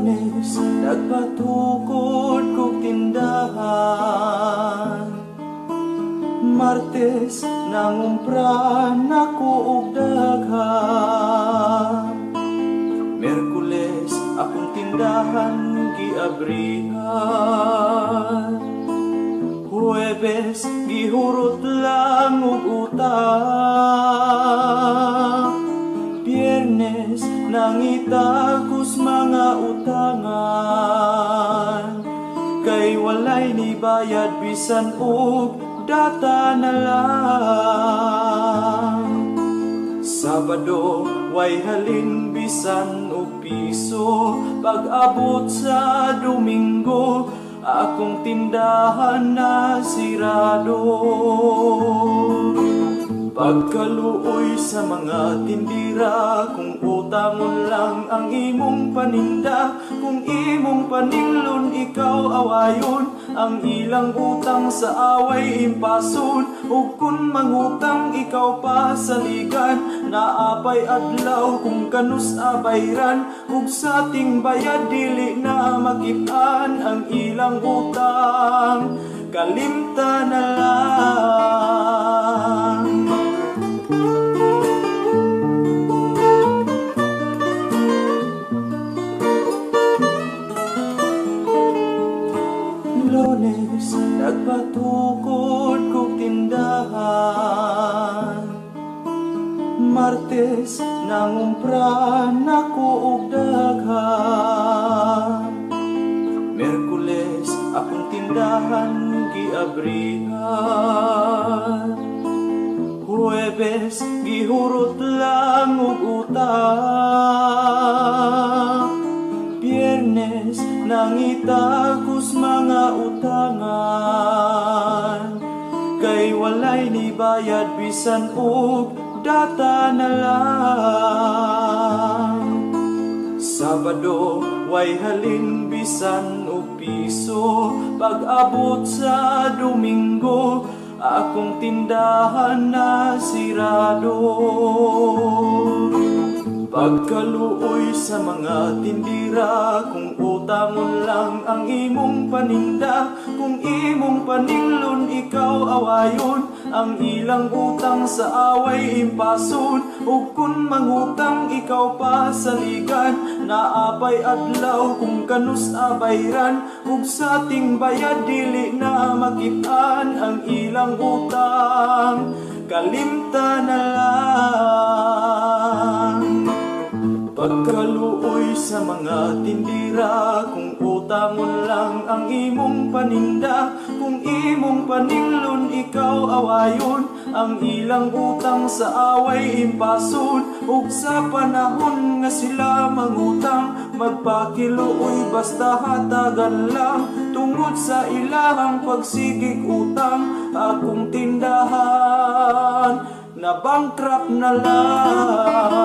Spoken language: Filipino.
Lunes, nagpatukod kog tindahan. Martes, nangumpran ako og daghan. Merkules, akong tindahan giabrihan. Huwebes, gihurot lang og utang. Biyernes, nangitagos mga utangan. Kay walay ni bayad bisan og data na lang. Sabado, way halin bisan og piso. Pag-abot sa Domingo, akong tindahan na sirado. Pagkaluoy sa mga tindira, kung utangon lang ang imong paninda, kung imong paninglon ikaw awayon, ang ilang utang sa away impason, ug kun mangutang ikaw pa saligan, naapay adlaw kung kanus abayran, ug sa ting bayad dili na makit-an ang ilang utang, kalimta na lang. Lunes, nagpatukod kog tindahan. Martes, nangumpran ako og daghan. Merkules, akong tindahan giabrihan. Huwebes, gihurot lang og utang. Biyernes, nangitagos mga utangan. Kay walay ni bayad bisan og data na lang. Sabado, way halin bisan og piso. Pag-abot sa Domingo, akong tindahan na sirado. Pagkaluoy sa mga tindira, kung utangon lang ang imong paninda, kung imong paninglon ikaw awayon, ang ilang utang sa away impason, ug kun mangutang ikaw pa saligan, naapay adlaw kung kanus abayran, ug sa ting bayad dili na makit-an ang ilang utang, kalimta na lang. Pagkaluoy sa mga tindira, kung utangon lang ang imong paninda, kung imong paninglon ikaw awayon, ang ilang utang sa away impason, ug sa panahon nga sila mangutang, magpakiluoy basta hatagan lang, tungod sa ilahang pagsigig utang, akong tindahan na bankrupt na lang.